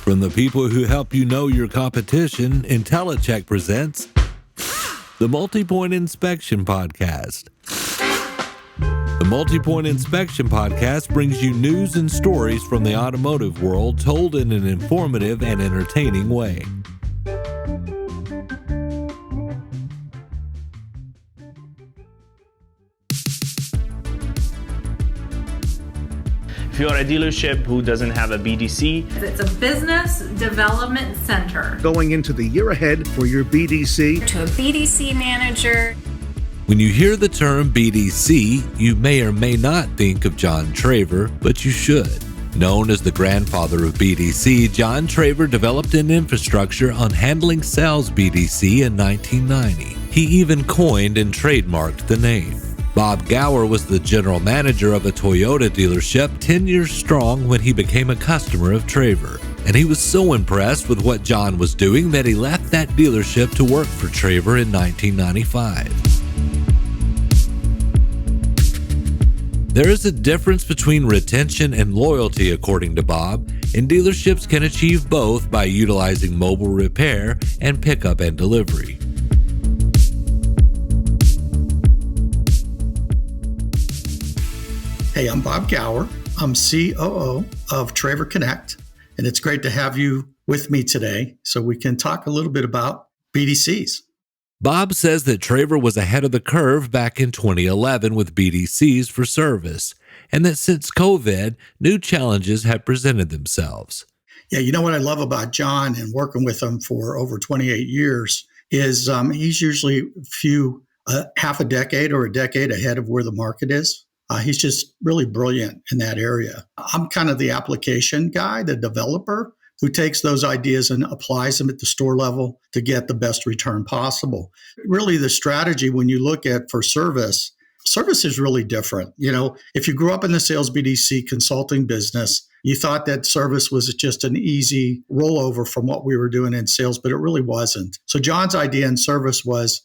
From the people who help you know your competition, InteliChek presents the Multi-Point Inspection Podcast. The Multi-Point Inspection Podcast brings you news and stories from the automotive world told in an informative and entertaining way. If you're a dealership who doesn't have a BDC, it's a business development center. Going into the year ahead for your BDC. To a BDC manager. When you hear the term BDC, you may or may not think of John Traver, but you should. Known as the grandfather of BDC, John Traver developed an infrastructure on handling sales BDC in 1990. He even coined and trademarked the name. Bob Gower was the general manager of a Toyota dealership 10 years strong when he became a customer of Traver. And he was so impressed with what John was doing that he left that dealership to work for Traver in 1995. There is a difference between retention and loyalty, according to Bob, and dealerships can achieve both by utilizing mobile repair and pickup and delivery. Hey, I'm Bob Gower. I'm COO of Traver Connect, and it's great to have you with me today so we can talk a little bit about BDCs. Bob says that Traver was ahead of the curve back in 2011 with BDCs for service, and that since COVID, new challenges have presented themselves. Yeah, you know what I love about John and working with him for over 28 years is he's usually half a decade or a decade ahead of where the market is. He's just really brilliant in that area. I'm kind of the application guy, the developer, who takes those ideas and applies them at the store level to get the best return possible. Really, the strategy when you look at for service is really different. You know, if you grew up in the sales BDC consulting business, you thought that service was just an easy rollover from what we were doing in sales, but it really wasn't. So John's idea in service was,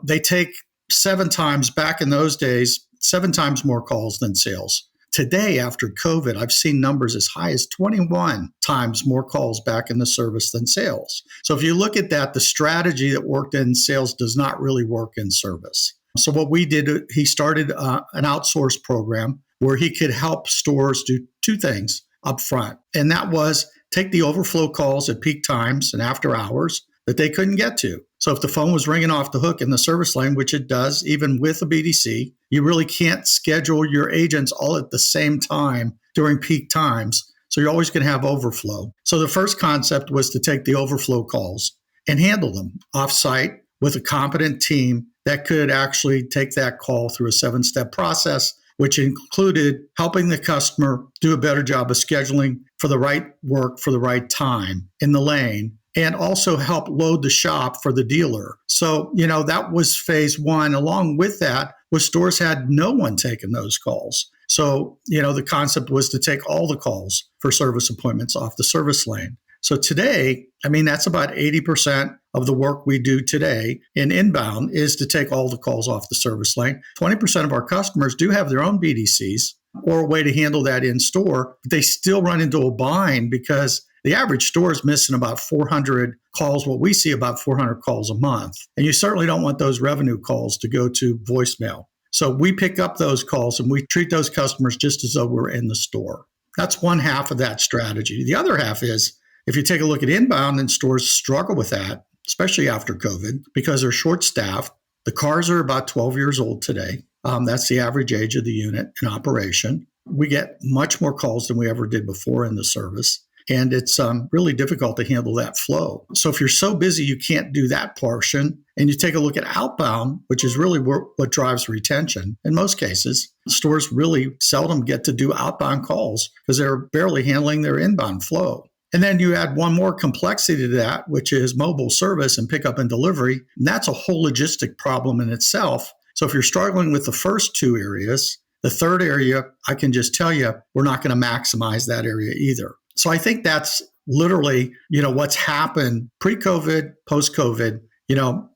they take 7 times back in those days, 7 times more calls than sales. Today, after COVID, I've seen numbers as high as 21 times more calls back in the service than sales. So if you look at that, the strategy that worked in sales does not really work in service. So what we did, he started an outsource program where he could help stores do 2 things up front. And that was take the overflow calls at peak times and after hours that they couldn't get to. So if the phone was ringing off the hook in the service lane, which it does, even with a BDC, you really can't schedule your agents all at the same time during peak times. So you're always going to have overflow. So the first concept was to take the overflow calls and handle them offsite with a competent team that could actually take that call through a 7-step process, which included helping the customer do a better job of scheduling for the right work for the right time in the lane, and also help load the shop for the dealer. So, that was phase 1. Along with that, was stores had no one taking those calls. So, the concept was to take all the calls for service appointments off the service lane. So today, that's about 80% of the work we do today in inbound is to take all the calls off the service lane. 20% of our customers do have their own BDCs or a way to handle that in store, but they still run into a bind because the average store is missing about 400 calls. What we see about 400 calls a month. And you certainly don't want those revenue calls to go to voicemail. So we pick up those calls and we treat those customers just as though we're in the store. That's one half of that strategy. The other half is, if you take a look at inbound, and stores struggle with that, especially after COVID, because they're short-staffed. The cars are about 12 years old today. That's the average age of the unit in operation. We get much more calls than we ever did before in the service. And it's really difficult to handle that flow. So if you're so busy, you can't do that portion. And you take a look at outbound, which is really what drives retention. In most cases, stores really seldom get to do outbound calls because they're barely handling their inbound flow. And then you add one more complexity to that, which is mobile service and pickup and delivery. And that's a whole logistic problem in itself. So if you're struggling with the first 2 areas, the third area, I can just tell you, we're not going to maximize that area either. So I think that's literally, what's happened pre-COVID, post-COVID.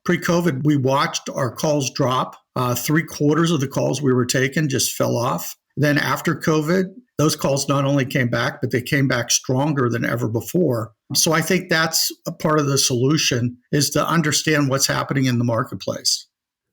Pre-COVID, we watched our calls drop. 3/4 of the calls we were taking just fell off. Then after COVID, those calls not only came back, but they came back stronger than ever before. So I think that's a part of the solution, is to understand what's happening in the marketplace.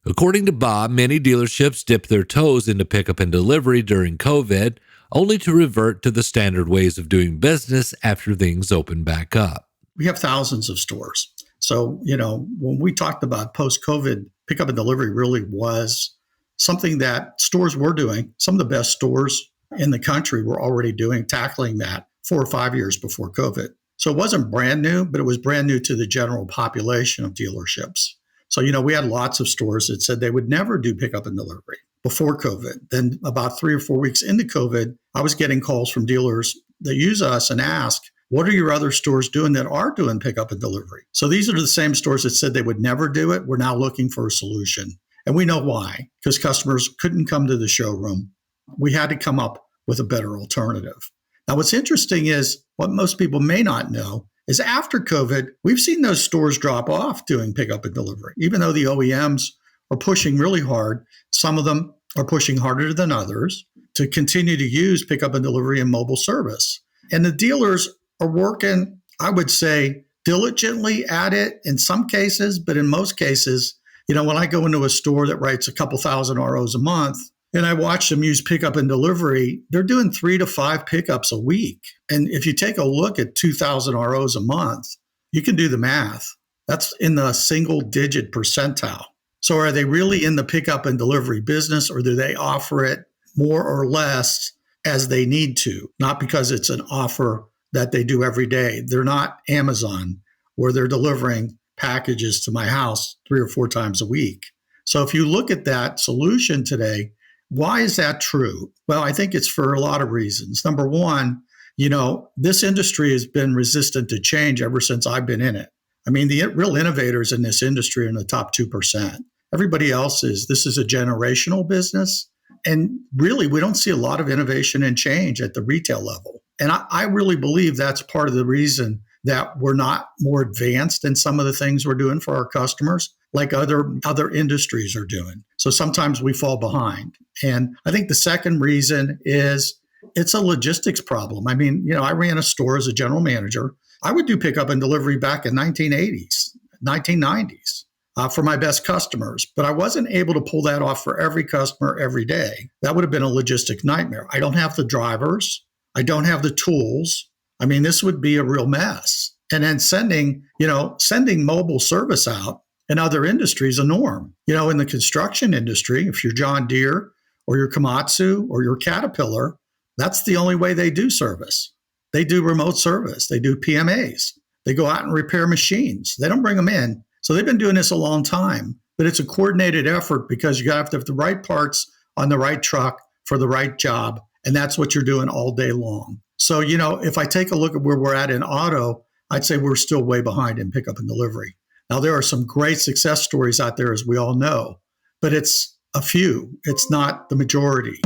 According to Bob, many dealerships dipped their toes into pickup and delivery during COVID, only to revert to the standard ways of doing business after things opened back up. We have thousands of stores. So, when we talked about post-COVID, pickup and delivery really was something that stores were doing. Some of the best stores in the country were already tackling that 4 or 5 years before COVID. So it wasn't brand new, but it was brand new to the general population of dealerships. So, we had lots of stores that said they would never do pickup and delivery before COVID. Then about 3 or 4 weeks into COVID, I was getting calls from dealers that use us and ask, what are your other stores doing that are doing pickup and delivery? So these are the same stores that said they would never do it. We're now looking for a solution. And we know why, because customers couldn't come to the showroom. We had to come up with a better alternative. Now, what's interesting is what most people may not know is after COVID, we've seen those stores drop off doing pickup and delivery. Even though the OEMs are pushing really hard, some of them are pushing harder than others to continue to use pickup and delivery and mobile service. And the dealers are working, I would say, diligently at it in some cases, but in most cases, when I go into a store that writes a couple thousand ROs a month, and I watch them use pickup and delivery, they're doing 3 to 5 pickups a week. And if you take a look at 2,000 ROs a month, you can do the math. That's in the single-digit percentile. So are they really in the pickup and delivery business, or do they offer it more or less as they need to? Not because it's an offer that they do every day. They're not Amazon, where they're delivering packages to my house 3 or 4 times a week. So if you look at that solution today, why is that true? Well, I think it's for a lot of reasons. Number one, this industry has been resistant to change ever since I've been in it. I mean, the real innovators in this industry are in the top 2%. Everybody else this is a generational business. And really, we don't see a lot of innovation and change at the retail level. And I really believe that's part of the reason that we're not more advanced in some of the things we're doing for our customers, like other industries are doing. So sometimes we fall behind. And I think the second reason is it's a logistics problem. I mean, I ran a store as a general manager. I would do pickup and delivery back in 1990s for my best customers, but I wasn't able to pull that off for every customer every day. That would have been a logistic nightmare. I don't have the drivers. I don't have the tools. I mean, this would be a real mess. And then sending mobile service out in other industries a norm. In the construction industry, if you're John Deere or you're Komatsu or you're Caterpillar, that's the only way they do service. They do remote service. They do PMAs. They go out and repair machines. They don't bring them in. So they've been doing this a long time, but it's a coordinated effort because you have to have the right parts on the right truck for the right job. And that's what you're doing all day long. So, if I take a look at where we're at in auto, I'd say we're still way behind in pickup and delivery. Now, there are some great success stories out there, as we all know, but it's a few. It's not the majority.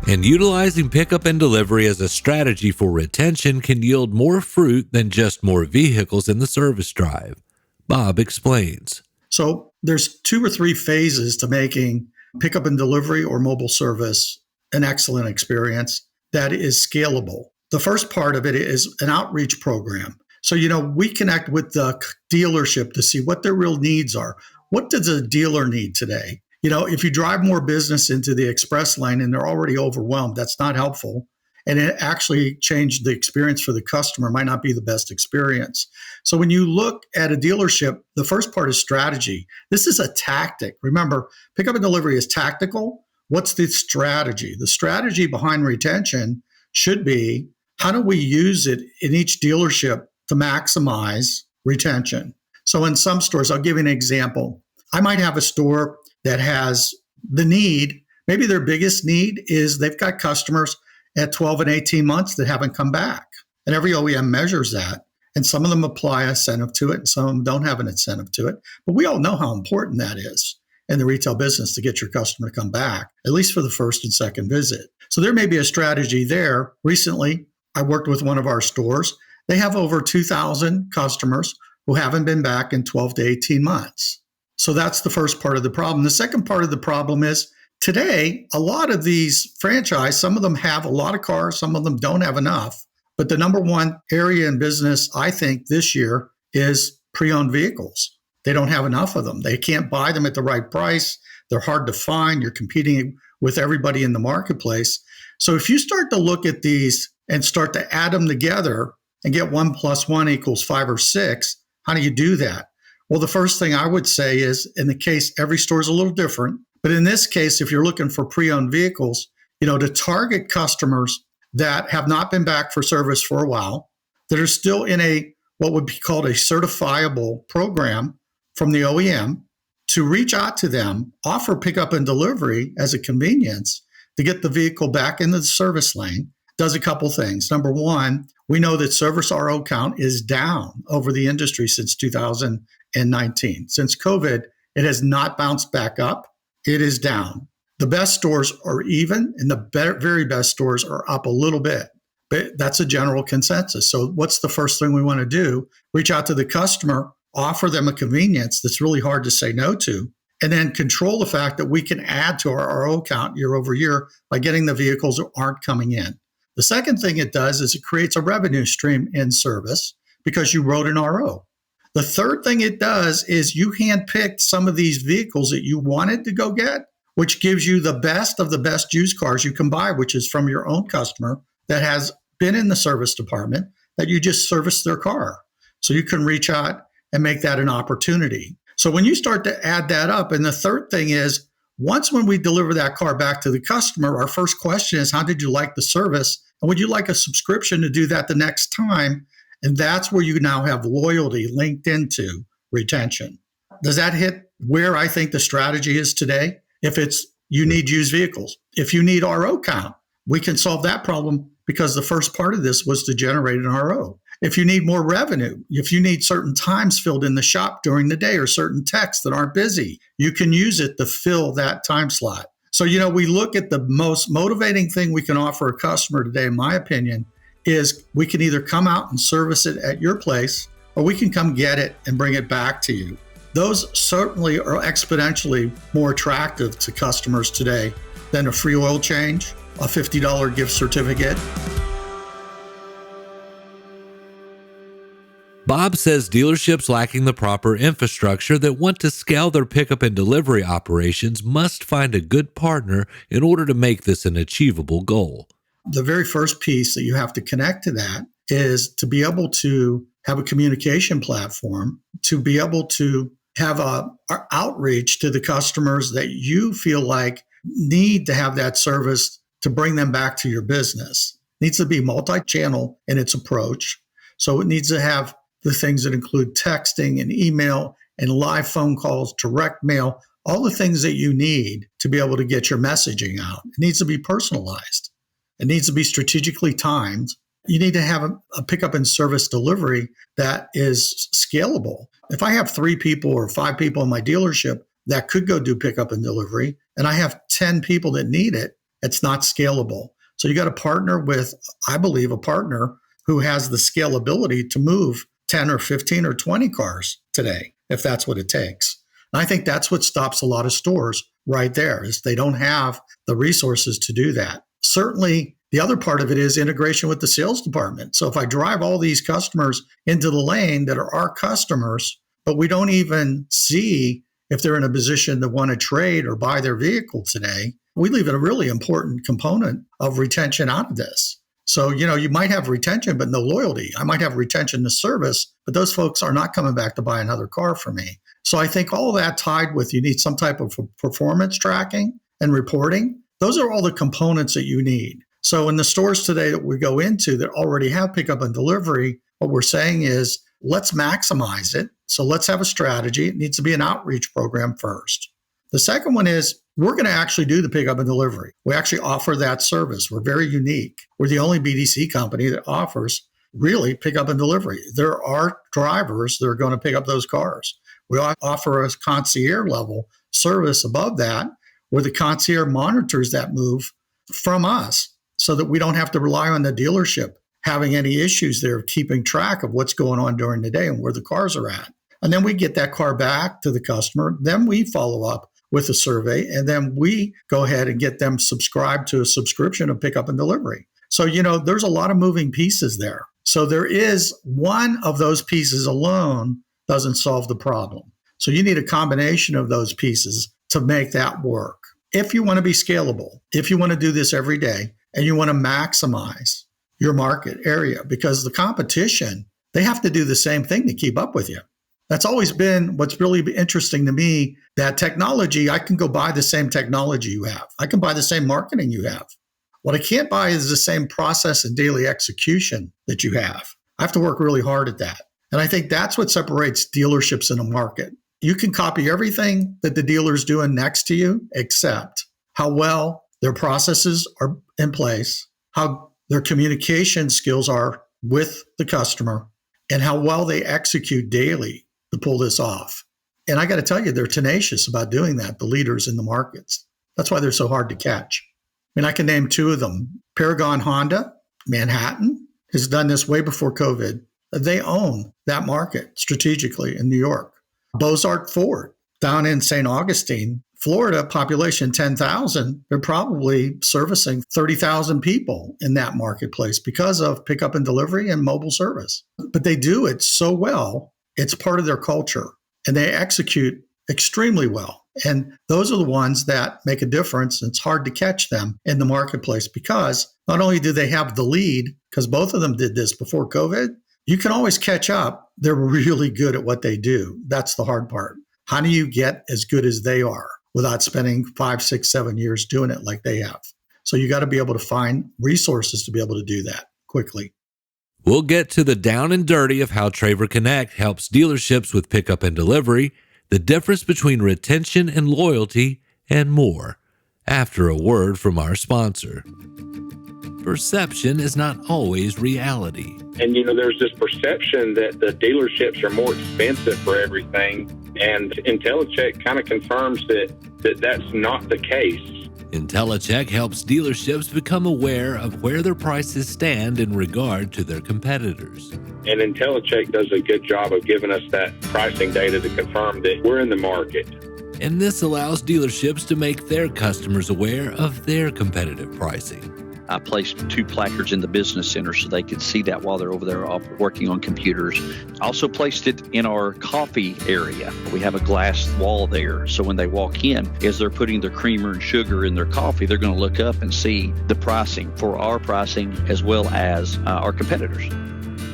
And utilizing pickup and delivery as a strategy for retention can yield more fruit than just more vehicles in the service drive. Bob explains. So there's 2 or 3 phases to making pickup and delivery or mobile service an excellent experience that is scalable. The first part of it is an outreach program. So, we connect with the dealership to see what their real needs are. What does a dealer need today? If you drive more business into the express lane and they're already overwhelmed, that's not helpful. And it actually changed the experience for the customer, might not be the best experience. So when you look at a dealership, the first part is strategy. This is a tactic. Remember, pickup and delivery is tactical. What's the strategy? The strategy behind retention should be, how do we use it in each dealership to maximize retention? So in some stores, I'll give you an example. I might have a store that has the need, maybe their biggest need is they've got customers at 12 and 18 months that haven't come back. And every OEM measures that. And some of them apply an incentive to it, and some of them don't have an incentive to it. But we all know how important that is. in the retail business to get your customer to come back, at least for the first and second visit. So there may be a strategy there. Recently, I worked with one of our stores. They have over 2,000 customers who haven't been back in 12 to 18 months. So that's the first part of the problem. The second part of the problem is today, a lot of these franchise, some of them have a lot of cars, some of them don't have enough. But the number one area in business, I think, this year is pre-owned vehicles. They don't have enough of them. They can't buy them at the right price. They're hard to find. You're competing with everybody in the marketplace. So if you start to look at these and start to add them together and get 1 + 1 = 5 or 6, how do you do that? Well, the first thing I would say is, in the case, every store is a little different. But in this case, if you're looking for pre-owned vehicles, to target customers that have not been back for service for a while, that are still in what would be called a certifiable program from the OEM, to reach out to them, offer pickup and delivery as a convenience to get the vehicle back into the service lane, does a couple things. Number one, we know that service RO count is down over the industry since 2019. Since COVID, it has not bounced back up. It is down. The best stores are even, and the very best stores are up a little bit. But that's a general consensus. So what's the first thing we want to do? Reach out to the customer, offer them a convenience that's really hard to say no to, and then control the fact that we can add to our RO count year over year by getting the vehicles that aren't coming in. The second thing it does is it creates a revenue stream in service because you wrote an RO. The third thing it does is you handpicked some of these vehicles that you wanted to go get, which gives you the best of the best used cars you can buy, which is from your own customer that has been in the service department, that you just service their car. So you can reach out and make that an opportunity. So when you start to add that up, and the third thing is, when we deliver that car back to the customer, our first question is, how did you like the service? And would you like a subscription to do that the next time? And that's where you now have loyalty linked into retention. Does that hit where I think the strategy is today? If it's you need used vehicles, if you need RO count, we can solve that problem because the first part of this was to generate an RO. If you need more revenue, if you need certain times filled in the shop during the day or certain techs that aren't busy, you can use it to fill that time slot. So, we look at the most motivating thing we can offer a customer today, in my opinion, is we can either come out and service it at your place, or we can come get it and bring it back to you. Those certainly are exponentially more attractive to customers today than a free oil change, a $50 gift certificate. Bob says dealerships lacking the proper infrastructure that want to scale their pickup and delivery operations must find a good partner in order to make this an achievable goal. The very first piece that you have to connect to that is to be able to have a communication platform, to be able to have a outreach to the customers that you feel like need to have that service to bring them back to your business. It needs to be multi-channel in its approach. So it needs to have the things that include texting and email and live phone calls, direct mail, all the things that you need to be able to get your messaging out. It needs to be personalized. It needs to be strategically timed. You need to have a pickup and service delivery that is scalable. If I have 3 people or 5 people in my dealership that could go do pickup and delivery, and I have 10 people that need it, it's not scalable. So you got to partner with, I believe, a partner who has the scalability to move 10 or 15 or 20 cars today, if that's what it takes. And I think that's what stops a lot of stores right there, is they don't have the resources to do that. Certainly, the other part of it is integration with the sales department. So if I drive all these customers into the lane that are our customers, but we don't even see if they're in a position to want to trade or buy their vehicle today, we leave a really important component of retention out of this. So, you might have retention, but no loyalty. I might have retention to service, but those folks are not coming back to buy another car from me. So I think all that tied with, you need some type of performance tracking and reporting. Those are all the components that you need. So in the stores today that we go into that already have pickup and delivery, what we're saying is, let's maximize it. So let's have a strategy. It needs to be an outreach program first. The second one is, we're going to actually do the pickup and delivery. We actually offer that service. We're very unique. We're the only BDC company that offers really pickup and delivery. There are drivers that are going to pick up those cars. We offer a concierge level service above that, where the concierge monitors that move from us so that we don't have to rely on the dealership having any issues there, keeping track of what's going on during the day and where the cars are at. And then we get that car back to the customer. Then we follow up with a survey, and then we go ahead and get them subscribed to a subscription of pickup and delivery. So, there's a lot of moving pieces there. So there is one of those pieces alone doesn't solve the problem. So you need a combination of those pieces to make that work. If you want to be scalable, if you want to do this every day, and you want to maximize your market area, because the competition, they have to do the same thing to keep up with you. That's always been what's really interesting to me, that technology, I can go buy the same technology you have. I can buy the same marketing you have. What I can't buy is the same process and daily execution that you have. I have to work really hard at that. And I think that's what separates dealerships in a market. You can copy everything that the dealer's doing next to you, except how well their processes are in place, how their communication skills are with the customer, and how well they execute daily to pull this off. And I got to tell you, they're tenacious about doing that, the leaders in the markets. That's why they're so hard to catch. I mean, I can name two of them. Paragon Honda, Manhattan, has done this way before COVID. They own that market strategically in New York. Bozarth Ford, down in St. Augustine, Florida, population 10,000, they're probably servicing 30,000 people in that marketplace because of pickup and delivery and mobile service. But they do it so well, it's part of their culture, and they execute extremely well. And those are the ones that make a difference. It's hard to catch them in the marketplace because not only do they have the lead, because both of them did this before COVID, you can always catch up. They're really good at what they do. That's the hard part. How do you get as good as they are without spending 5, 6, 7 years doing it like they have? So you got to be able to find resources to be able to do that quickly. We'll get to the down and dirty of how Traver Connect helps dealerships with pickup and delivery, the difference between retention and loyalty, and more, after a word from our sponsor. Perception is not always reality. And, there's this perception that the dealerships are more expensive for everything. And InteliChek kind of confirms that that's not the case. InteliChek helps dealerships become aware of where their prices stand in regard to their competitors. And InteliChek does a good job of giving us that pricing data to confirm that we're in the market. And this allows dealerships to make their customers aware of their competitive pricing. I placed 2 placards in the business center so they could see that while they're over there working on computers. I also placed it in our coffee area. We have a glass wall there, so when they walk in, as they're putting their creamer and sugar in their coffee, they're going to look up and see the pricing for our pricing as well as our competitors.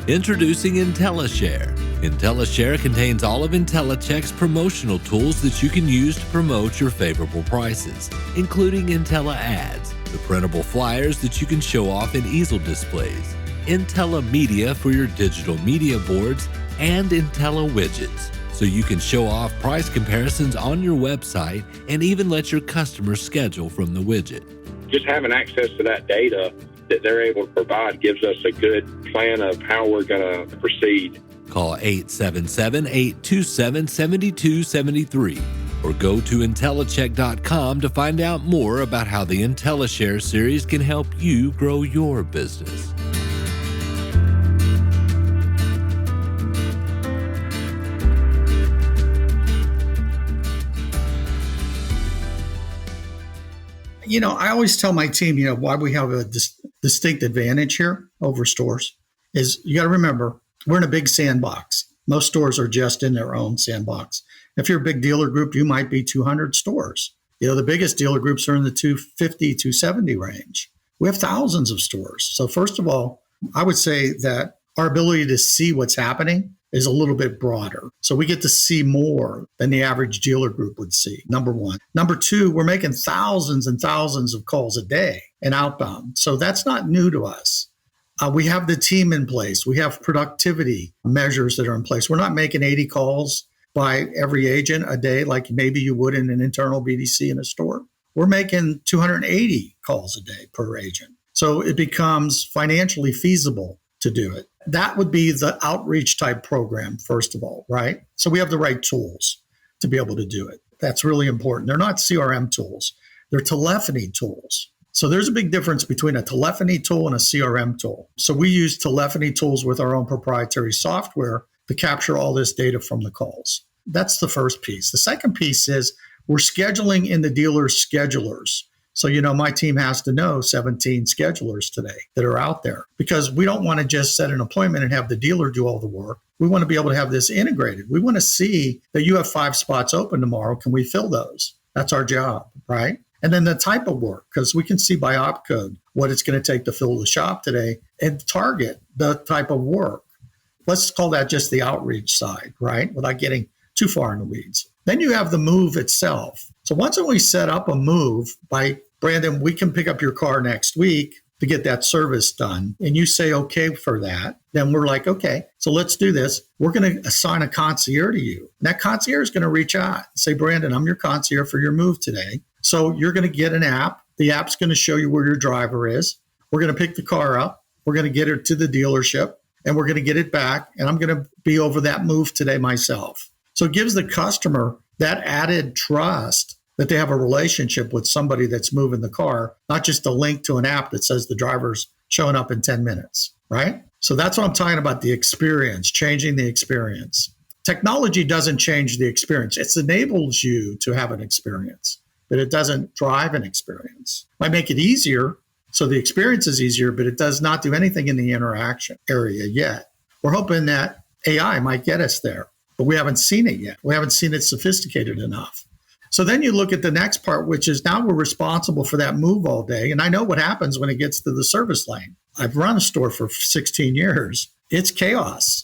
Introducing InteliShare. InteliShare contains all of InteliChek's promotional tools that you can use to promote your favorable prices, including InteliAds, the printable flyers that you can show off in easel displays, InteliMedia for your digital media boards, and InteliWidgets, so you can show off price comparisons on your website and even let your customers schedule from the widget. Just having access to that data that they're able to provide gives us a good plan of how we're going to proceed. Call 877-827-7273 or go to InteliChek.com to find out more about how the InteliShare Series can help you grow your business. I always tell my team, why we have a distinct advantage here over stores is you got to remember, we're in a big sandbox. Most stores are just in their own sandbox. If you're a big dealer group, you might be 200 stores. The biggest dealer groups are in the 250, 270 range. We have thousands of stores. So first of all, I would say that our ability to see what's happening is a little bit broader. So we get to see more than the average dealer group would see, number one. Number two, we're making thousands and thousands of calls a day and outbound. So that's not new to us. We have the team in place. We have productivity measures that are in place. We're not making 80 calls by every agent a day like maybe you would in an internal BDC in a store. We're making 280 calls a day per agent. So it becomes financially feasible to do it. That would be the outreach type program, first of all, right? So we have the right tools to be able to do it. That's really important. They're not CRM tools. They're telephony tools. So there's a big difference between a telephony tool and a CRM tool. So we use telephony tools with our own proprietary software to capture all this data from the calls. That's the first piece. The second piece is we're scheduling in the dealer's schedulers. So, my team has to know 17 schedulers today that are out there because we don't want to just set an appointment and have the dealer do all the work. We want to be able to have this integrated. We want to see that you have 5 spots open tomorrow. Can we fill those? That's our job, right? And then the type of work, because we can see by op code what it's going to take to fill the shop today and target the type of work. Let's call that just the outreach side, right? Without getting too far in the weeds. Then you have the move itself. So once we set up a move by Brandon, we can pick up your car next week to get that service done. And you say, okay for that. Then we're like, okay, so let's do this. We're going to assign a concierge to you. And that concierge is going to reach out and say, Brandon, I'm your concierge for your move today. So you're going to get an app. The app's going to show you where your driver is. We're going to pick the car up. We're going to get it to the dealership and we're going to get it back. And I'm going to be over that move today myself. So it gives the customer that added trust that they have a relationship with somebody that's moving the car, not just a link to an app that says the driver's showing up in 10 minutes, right? So that's what I'm talking about, the experience, changing the experience. Technology doesn't change the experience. It enables you to have an experience, but it doesn't drive an experience. It might make it easier, so the experience is easier, but it does not do anything in the interaction area yet. We're hoping that AI might get us there, but we haven't seen it yet. We haven't seen it sophisticated enough. So then you look at the next part, which is now we're responsible for that move all day. And I know what happens when it gets to the service lane. I've run a store for 16 years. It's chaos,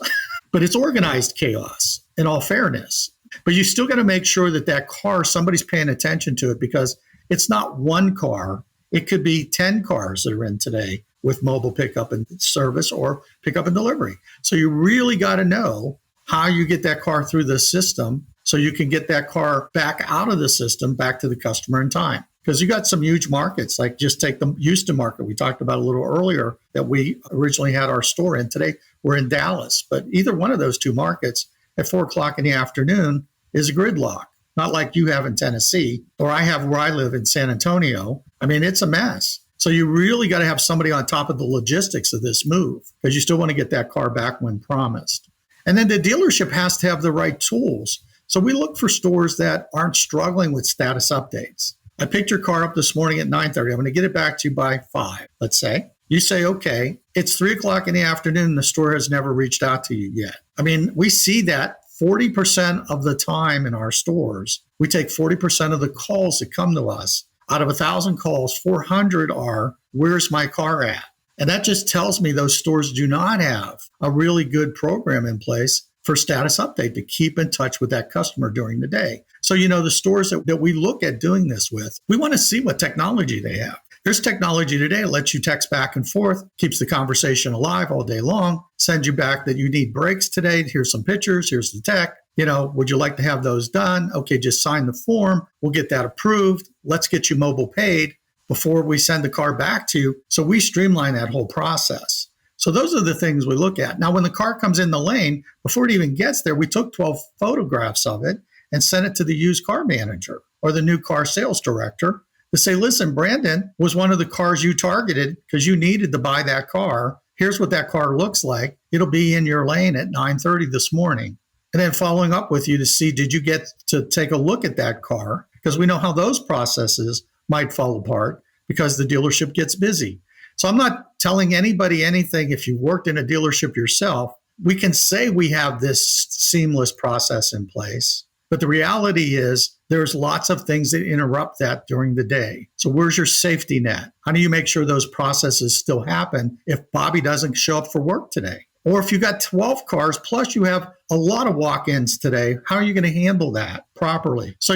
but it's organized chaos in all fairness. But you still got to make sure that that car, somebody's paying attention to it because it's not one car. It could be 10 cars that are in today with mobile pickup and service or pickup and delivery. So you really got to know how you get that car through the system so you can get that car back out of the system, back to the customer in time. Because you got some huge markets, like just take the Houston market we talked about a little earlier that we originally had our store in. Today, we're in Dallas. But either one of those two markets at 4 o'clock in the afternoon is a gridlock, not like you have in Tennessee or I have where I live in San Antonio. I mean, it's a mess. So you really got to have somebody on top of the logistics of this move because you still want to get that car back when promised. And then the dealership has to have the right tools. So we look for stores that aren't struggling with status updates. I picked your car up this morning at 9:30. I'm going to get it back to you by 5, let's say. You say, okay, it's 3 o'clock in the afternoon. The store has never reached out to you yet. I mean, we see that 40% of the time in our stores, we take 40% of the calls that come to us. Out of 1,000 calls, 400 are, where's my car at? And that just tells me those stores do not have a really good program in place for status update to keep in touch with that customer during the day. So, the stores that we look at doing this with, we want to see what technology they have. There's technology today that lets you text back and forth, keeps the conversation alive all day long, sends you back that you need brakes today. Here's some pictures. Here's the tech. Would you like to have those done? Okay, just sign the form. We'll get that approved. Let's get you mobile paid before we send the car back to you. So we streamline that whole process. So those are the things we look at. Now, when the car comes in the lane, before it even gets there, we took 12 photographs of it and sent it to the used car manager or the new car sales director to say, listen, Brandon was one of the cars you targeted because you needed to buy that car. Here's what that car looks like. It'll be in your lane at 9:30 this morning. And then following up with you to see, did you get to take a look at that car? Because we know how those processes might fall apart because the dealership gets busy. So I'm not telling anybody anything. If you worked in a dealership yourself, we can say we have this seamless process in place. But the reality is there's lots of things that interrupt that during the day. So where's your safety net? How do you make sure those processes still happen if Bobby doesn't show up for work today? Or if you got 12 cars, plus you have a lot of walk-ins today, how are you going to handle that properly? So,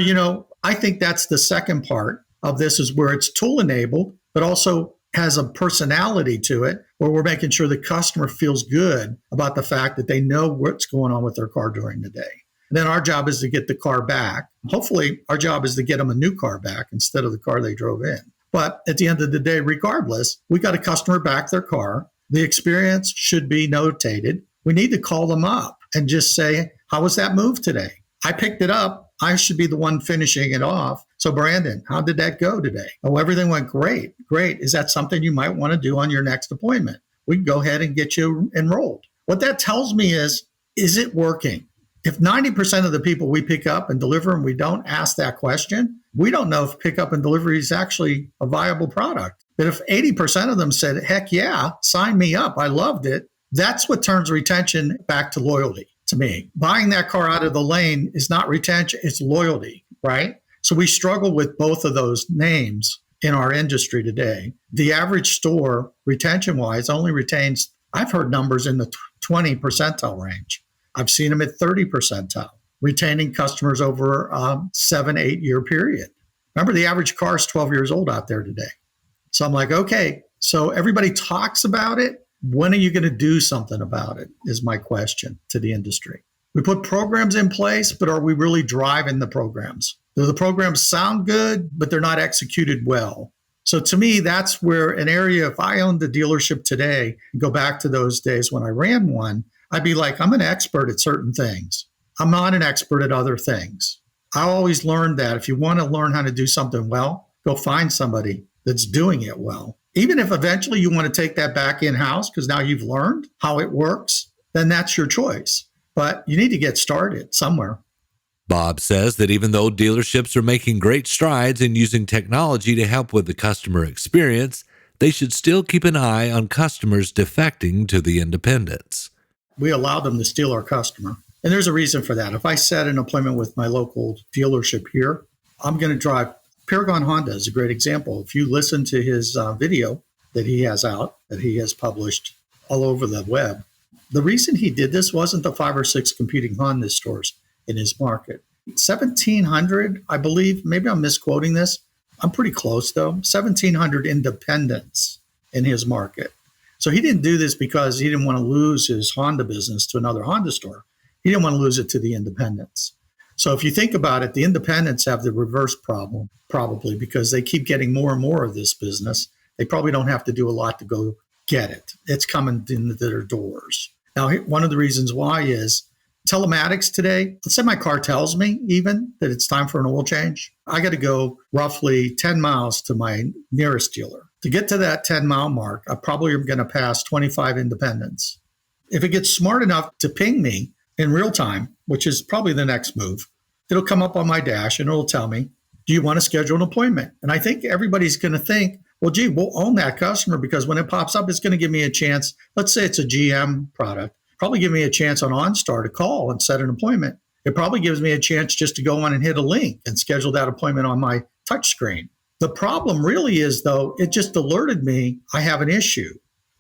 I think that's the second part of this is where it's tool-enabled, but also has a personality to it where we're making sure the customer feels good about the fact that they know what's going on with their car during the day. And then our job is to get the car back. Hopefully, our job is to get them a new car back instead of the car they drove in. But at the end of the day, regardless, we got a customer back their car. The experience should be notated. We need to call them up and just say, how was that move today? I picked it up. I should be the one finishing it off. So Brandon, how did that go today? Oh, everything went great. Great. Is that something you might want to do on your next appointment? We can go ahead and get you enrolled. What that tells me is it working? If 90% of the people we pick up and deliver and we don't ask that question, we don't know if pickup and delivery is actually a viable product. But if 80% of them said, heck yeah, sign me up, I loved it, that's what turns retention back to loyalty to me. Buying that car out of the lane is not retention, it's loyalty, right? So we struggle with both of those names in our industry today. The average store, retention-wise, only retains, I've heard numbers in the 20 percentile range. I've seen them at 30 percentile, retaining customers over a 7-8 year period. Remember, the average car is 12 years old out there today. So I'm like, okay, so everybody talks about it. When are you going to do something about it is my question to the industry. We put programs in place, but are we really driving the programs? Do the programs sound good, but they're not executed well? So to me, that's where an area, if I owned the dealership today, go back to those days when I ran one, I'd be like, I'm an expert at certain things. I'm not an expert at other things. I always learned that if you want to learn how to do something well, go find somebody that's doing it well. Even if eventually you want to take that back in-house because now you've learned how it works, then that's your choice. But you need to get started somewhere. Bob says that even though dealerships are making great strides in using technology to help with the customer experience, they should still keep an eye on customers defecting to the independents. We allow them to steal our customer. And there's a reason for that. If I set an appointment with my local dealership here, I'm going to drive. Paragon Honda is a great example. If you listen to his video that he has out, that he has published all over the web, the reason he did this wasn't the 5 or 6 competing Honda stores in his market. 1,700, I believe, maybe I'm misquoting this. I'm pretty close though. 1,700 independents in his market. So he didn't do this because he didn't want to lose his Honda business to another Honda store. He didn't want to lose it to the independents. So if you think about it, the independents have the reverse problem, probably because they keep getting more and more of this business. They probably don't have to do a lot to go get it. It's coming into their doors. Now, one of the reasons why is telematics today. Let's say my car tells me even that it's time for an oil change. I got to go roughly 10 miles to my nearest dealer. To get to that 10-mile mark, I probably am going to pass 25 independents. If it gets smart enough to ping me in real time, which is probably the next move, it'll come up on my dash and it'll tell me, do you want to schedule an appointment? And I think everybody's going to think, well, gee, we'll own that customer because when it pops up, it's going to give me a chance. Let's say it's a GM product. Probably give me a chance on OnStar to call and set an appointment. It probably gives me a chance just to go on and hit a link and schedule that appointment on my touchscreen. The problem really is, though, it just alerted me I have an issue.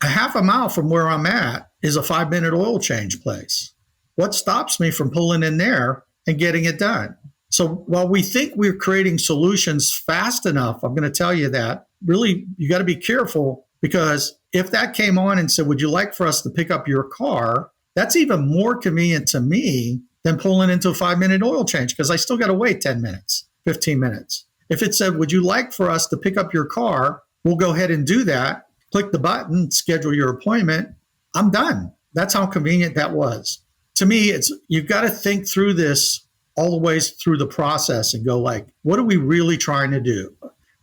A half a mile from where I'm at is a 5-minute oil change place. What stops me from pulling in there and getting it done? So while we think we're creating solutions fast enough, I'm going to tell you that really you got to be careful, because if that came on and said, would you like for us to pick up your car? That's even more convenient to me than pulling into a 5-minute oil change, because I still got to wait 10 minutes, 15 minutes. If it said, would you like for us to pick up your car? We'll go ahead and do that. Click the button, schedule your appointment. I'm done. That's how convenient that was. To me, you've got to think through this all the ways through the process and go like, what are we really trying to do?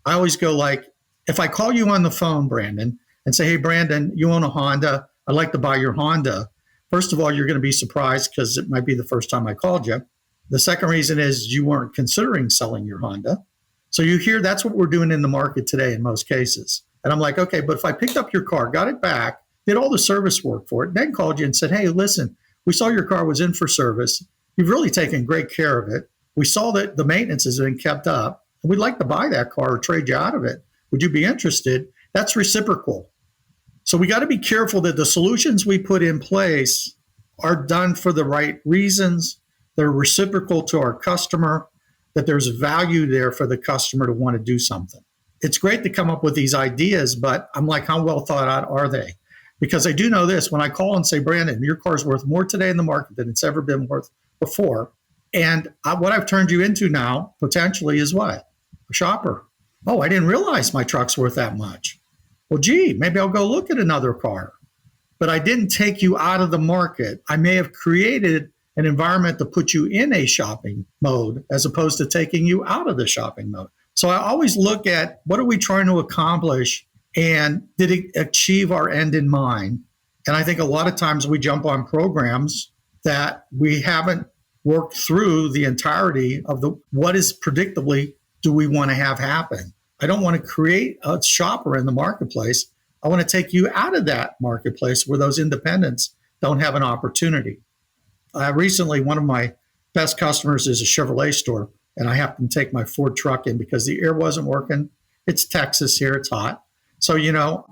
I always go like, if I call you on the phone, Brandon, and say, hey, Brandon, you own a Honda. I'd like to buy your Honda. First of all, you're going to be surprised because it might be the first time I called you. The second reason is you weren't considering selling your Honda. So you hear that's what we're doing in the market today in most cases. And I'm like, okay, but if I picked up your car, got it back, did all the service work for it, then called you and said, hey, listen, we saw your car was in for service. You've really taken great care of it. We saw that the maintenance has been kept up. And we'd like to buy that car or trade you out of it. Would you be interested? That's reciprocal. So we got to be careful that the solutions we put in place are done for the right reasons. They're reciprocal to our customer, that there's value there for the customer to want to do something. It's great to come up with these ideas, but I'm like, how well thought out are they? Because I do know this, when I call and say, Brandon, your car's worth more today in the market than it's ever been worth before. And what I've turned you into now, potentially, is what? A shopper. Oh, I didn't realize my truck's worth that much. Well, gee, maybe I'll go look at another car. But I didn't take you out of the market. I may have created an environment to put you in a shopping mode as opposed to taking you out of the shopping mode. So I always look at what are we trying to accomplish and did it achieve our end in mind? And I think a lot of times we jump on programs that we haven't worked through the entirety of the what is predictably do we want to have happen. I don't want to create a shopper in the marketplace. I want to take you out of that marketplace where those independents don't have an opportunity. Recently, one of my best customers is a Chevrolet store, and I happened to take my Ford truck in because the air wasn't working. It's Texas here, it's hot. So,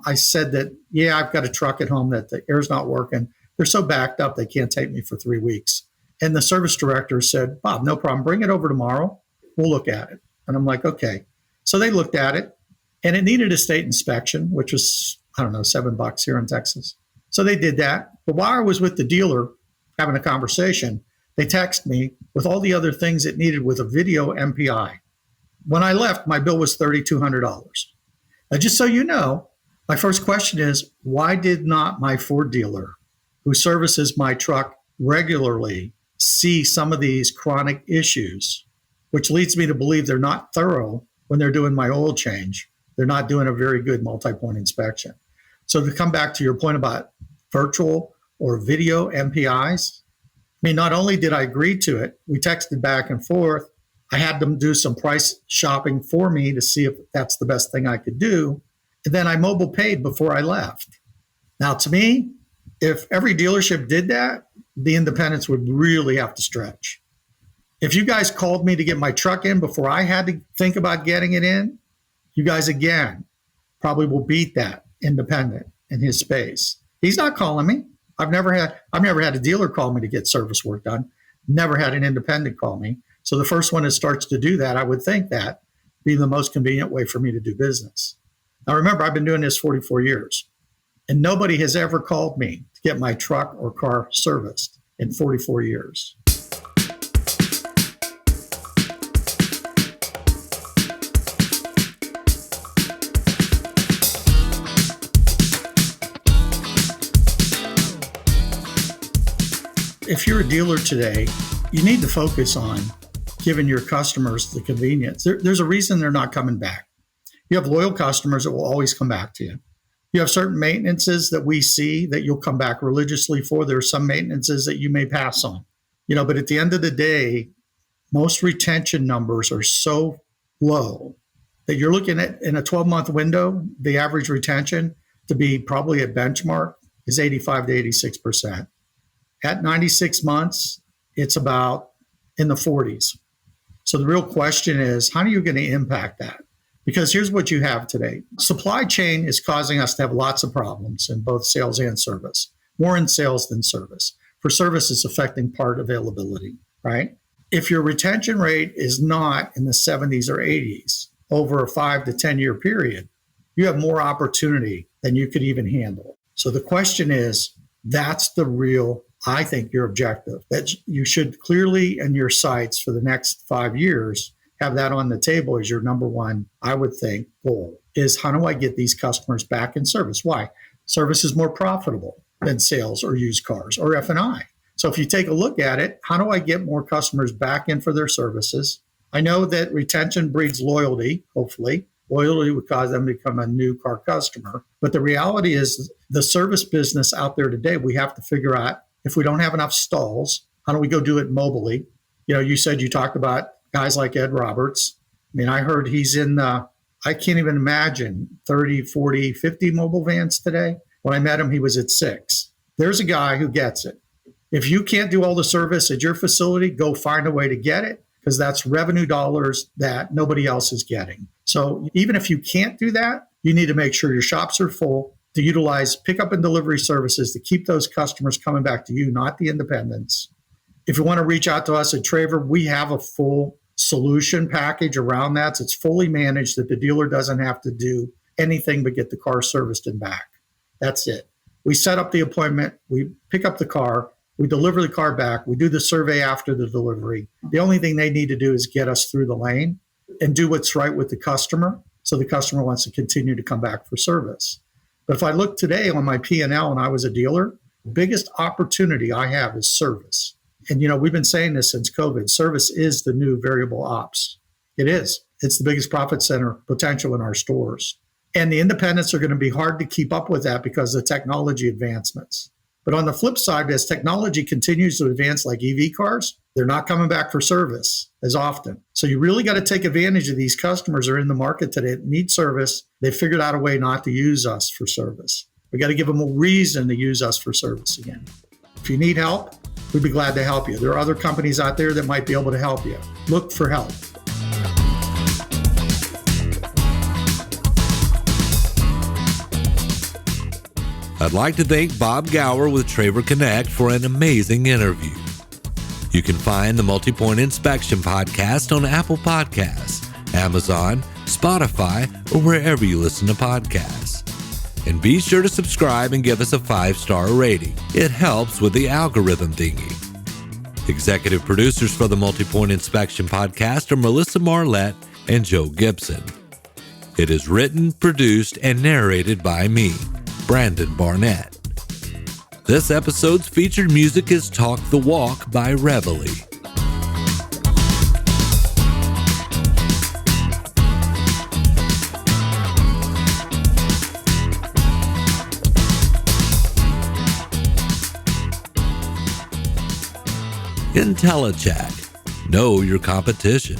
I said that, yeah, I've got a truck at home that the air's not working. They're so backed up, they can't take me for 3 weeks. And the service director said, Bob, no problem. Bring it over tomorrow. We'll look at it. And I'm like, okay. So they looked at it, and it needed a state inspection, which was, $7 here in Texas. So they did that. But while I was with the dealer having a conversation, they texted me with all the other things it needed with a video MPI. When I left, my bill was $3,200. Now, just so you know, my first question is, why did not my Ford dealer, who services my truck regularly, see some of these chronic issues, which leads me to believe they're not thorough when they're doing my oil change. They're not doing a very good multi-point inspection. So to come back to your point about virtual or video MPIs, not only did I agree to it, we texted back and forth. I had them do some price shopping for me to see if that's the best thing I could do. And then I mobile paid before I left. Now, to me, if every dealership did that, the independents would really have to stretch. If you guys called me to get my truck in before I had to think about getting it in, you guys, again, probably will beat that independent in his space. He's not calling me. I've never had a dealer call me to get service work done. Never had an independent call me. So the first one that starts to do that, I would think that be the most convenient way for me to do business. Now, remember, I've been doing this 44 years, and nobody has ever called me to get my truck or car serviced in 44 years. If you're a dealer today, you need to focus on giving your customers the convenience. There's a reason they're not coming back. You have loyal customers that will always come back to you. You have certain maintenances that we see that you'll come back religiously for. There are some maintenances that you may pass on. But at the end of the day, most retention numbers are so low that you're looking at in a 12-month window, the average retention to be probably at benchmark is 85 to 86%. At 96 months, it's about in the 40s. So the real question is, how are you going to impact that? Because here's what you have today. Supply chain is causing us to have lots of problems in both sales and service, more in sales than service. For service, it's affecting part availability, right? If your retention rate is not in the 70s or 80s over a 5 to 10 year period, you have more opportunity than you could even handle. So the question is, that's the real, I think, your objective, that you should clearly in your sights for the next 5 years have that on the table as your number one, I would think, goal is how do I get these customers back in service? Why? Service is more profitable than sales or used cars or F&I. So if you take a look at it, how do I get more customers back in for their services? I know that retention breeds loyalty, hopefully. Loyalty would cause them to become a new car customer. But the reality is the service business out there today, we have to figure out if we don't have enough stalls, how do we go do it mobily? You said you talked about guys like Ed Roberts. I heard he's in, I can't even imagine, 30, 40, 50 mobile vans today. When I met him, he was at 6. There's a guy who gets it. If you can't do all the service at your facility, go find a way to get it, because that's revenue dollars that nobody else is getting. So even if you can't do that, you need to make sure your shops are full, to utilize pickup and delivery services to keep those customers coming back to you, not the independents. If you want to reach out to us at Traver, we have a full solution package around that. So it's fully managed that the dealer doesn't have to do anything but get the car serviced and back. That's it. We set up the appointment, we pick up the car, we deliver the car back, we do the survey after the delivery. The only thing they need to do is get us through the lane and do what's right with the customer, so the customer wants to continue to come back for service. But if I look today on my P&L and I was a dealer, the biggest opportunity I have is service. And, we've been saying this since COVID. Service is the new variable ops. It is. It's the biggest profit center potential in our stores. And the independents are going to be hard to keep up with that because of technology advancements. But on the flip side, as technology continues to advance like EV cars, they're not coming back for service as often. So you really got to take advantage of these customers that are in the market today that need service. They figured out a way not to use us for service. We got to give them a reason to use us for service again. If you need help, we'd be glad to help you. There are other companies out there that might be able to help you. Look for help. I'd like to thank Bob Gower with Traver Connect for an amazing interview. You can find the Multi-Point Inspection Podcast on Apple Podcasts, Amazon, Spotify, or wherever you listen to podcasts. And be sure to subscribe and give us a 5-star rating. It helps with the algorithm thingy. Executive producers for the Multi-Point Inspection Podcast are Melissa Marlette and Joe Gibson. It is written, produced, and narrated by me, Brandon Barnett. This episode's featured music is Talk the Walk by Reveille. InteliChek. Know your competition.